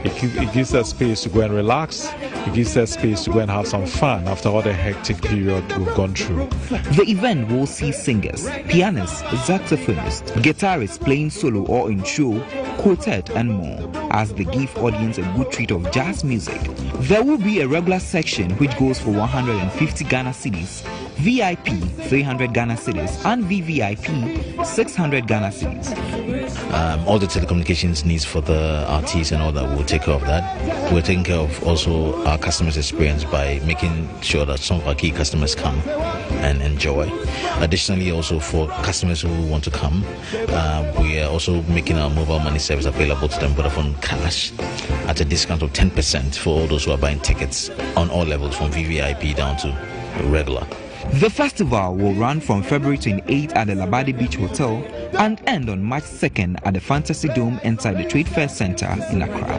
S8: It gives us space to go and relax. It gives us space to go and have some fun after all the hectic period we've gone through.
S26: The event will see singers, pianists, saxophonists, guitarists playing solo or in show, quartet and more, as they give audience a good treat of jazz music. There will be a regular section which goes for 150 Ghana cedis, VIP 300 Ghana cedis, and VVIP 600 Ghana cedis.
S9: All the telecommunications needs for the artists and all that, we'll take care of that. We're taking care of also our customers' experience by making sure that some of our key customers come and enjoy. Additionally, also for customers who want to come, we are also making our mobile money service available to them, Vodafone Cash, at a discount of 10% for all those who are buying tickets on all levels, from VVIP down to regular.
S26: The festival will run from February 28th at the Labadi Beach Hotel and end on March 2nd at the Fantasy Dome inside the Trade Fair Center in Accra.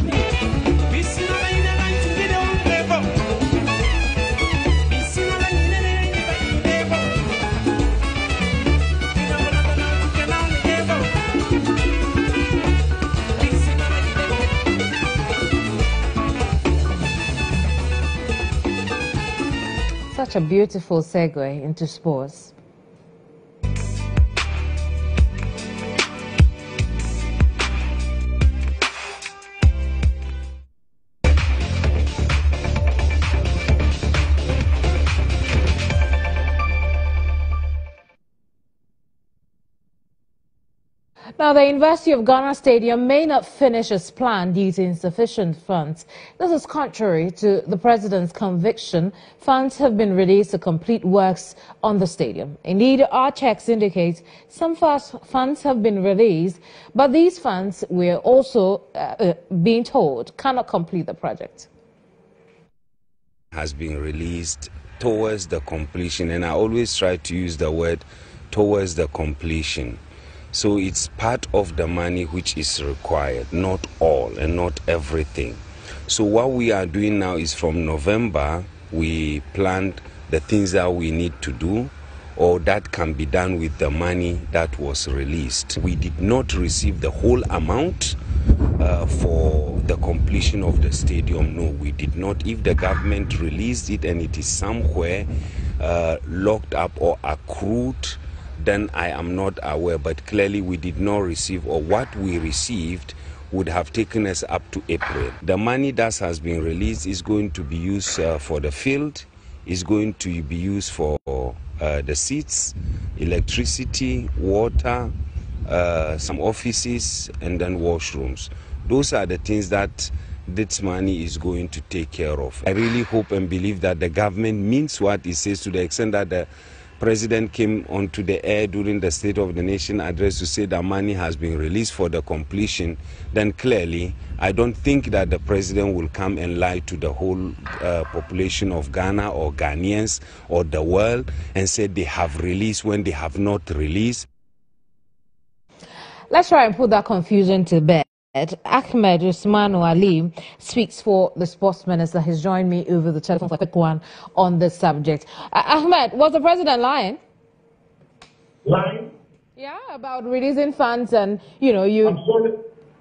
S1: Such a beautiful segue into sports. Now, the University of Ghana Stadium may not finish as planned due to insufficient funds. This is contrary to the President's conviction. Funds have been released to complete works on the stadium. Indeed, our checks indicate some funds have been released, but these funds, we're also being told, cannot complete the project.
S10: Has been released towards the completion, and I always try to use the word towards the completion. So it's part of the money which is required, not all and not everything. So what we are doing now is from November, we planned the things that we need to do or that can be done with the money that was released. We did not receive the whole amount for the completion of the stadium. No, we did not. If the government released it and it is somewhere locked up or accrued, then I am not aware, but clearly we did not receive, or what we received would have taken us up to April. The money that has been released is going to be used for the field, is going to be used for the seats, electricity, water, some offices, and then washrooms. Those are the things that this money is going to take care of. I really hope and believe that the government means what it says, to the extent that the President came onto the air during the State of the Nation address to say that money has been released for the completion. Then clearly, I don't think that the President will come and lie to the whole population of Ghana or Ghanaians or the world and say they have released when they have not released.
S1: Let's try and put that confusion to bed. Ahmed Usman Ali speaks for the sports minister. He's joined me over the telephone for a quick one on this subject. Ahmed, was the president lying?
S14: Lying?
S1: Yeah, about releasing funds and, you know, you...
S14: I'm sorry.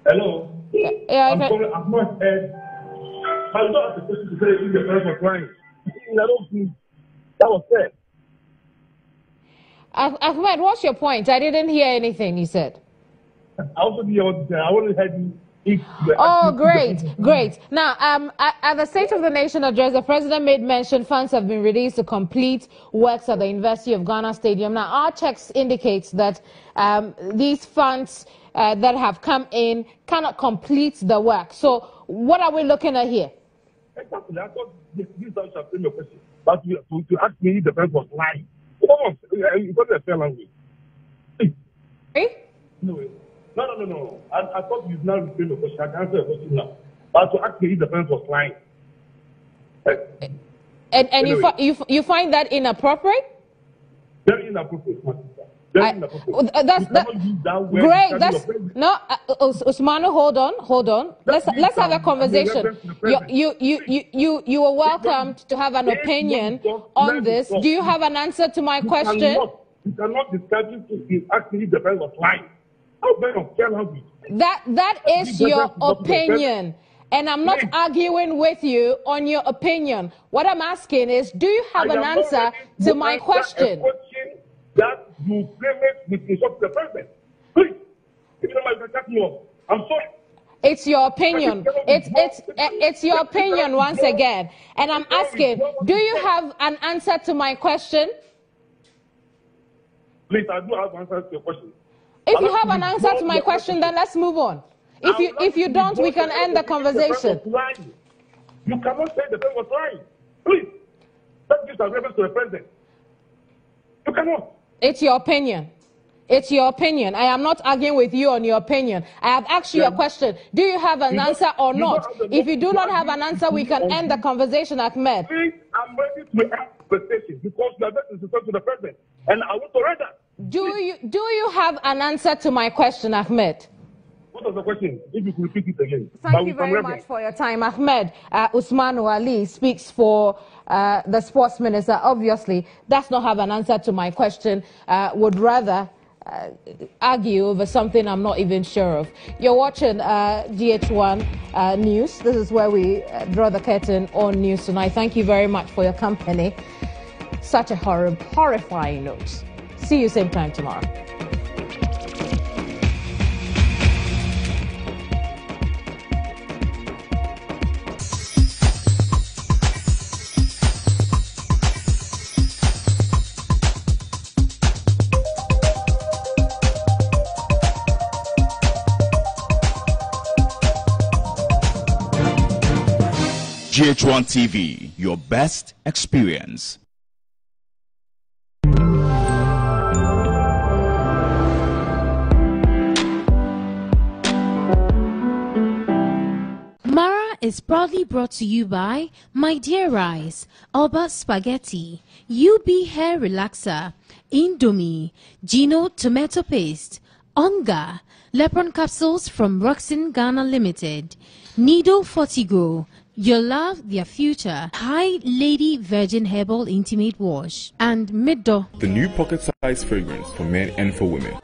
S14: Hello?
S1: Yeah,
S14: I'm sorry, I've not heard. I'm not supposed to say if the person was lying. I don't think that was said.
S1: Ahmed, what's your point? I didn't hear anything you said.
S14: I also didn't hear what you said. I only heard you.
S1: Oh, great. Now, at the State of the Nation address, the President made mention funds have been released to complete works at the University of Ghana Stadium. Now, our checks indicates that these funds that have come in cannot complete the work. So, what are we looking at here?
S14: Exactly. I thought this should have been your question. But to ask me if the person was lying. You got a fair language. No. I thought you now repeat the question. I can answer the question now. But to ask me if the person was lying.
S1: And
S14: Anyway.
S1: you find that inappropriate?
S14: Very inappropriate, my sister. Very inappropriate.
S1: That's
S14: You cannot use that word
S1: great.
S14: regarding
S1: That's
S14: your president.
S1: no, Usmanu. Hold on. Let's have a conversation. You are welcome to have an opinion on this. Do you have an answer to my question?
S14: You cannot discuss it if actually the person was lying. How very unfair language.
S1: That is your opinion. And I'm not arguing with you on your opinion. What I'm asking is, do you have an answer to my question?
S14: That you frame it with insult the president. Please, if you don't mind, cut me off. I'm sorry.
S1: It's your opinion. It's your opinion once again. And I'm asking, do you have an answer to my question?
S14: Please, I do have answers to your question.
S1: If you have an answer to my question, then let's move on. If you don't, we can end the conversation.
S14: You cannot say the president was lying. Please, let's give some reference to the president. You cannot.
S1: It's your opinion. It's your opinion. I am not arguing with you on your opinion. I have asked you a question. Do you have an answer or not? If you do not have an answer, we can end the conversation, Ahmed.
S14: Please, I'm ready to end the conversation because you are very to the president, and I want to read that.
S1: Do you have an answer to my question, Ahmed?
S14: What was the question? If you could repeat it again.
S1: Thank you very much for your time, Ahmed. Usmanu Ali speaks for the sports minister. Obviously, does not have an answer to my question. Would rather argue over something I'm not even sure of. You're watching GH1 News. This is where we draw the curtain on news tonight. Thank you very much for your company. Such a horrifying note. See you same time tomorrow.
S19: GH1 TV, your best experience.
S7: Mara is proudly brought to you by My Dear Rice, Alba Spaghetti, UB Hair Relaxer, Indomie, Gino Tomato Paste, Onga, Lepron Capsules from Roxin Ghana Limited, Nido Fortigo, Your Love, Their Future, High Lady Virgin Herbal Intimate Wash, and Middo.
S13: The new pocket-sized fragrance for men and for women.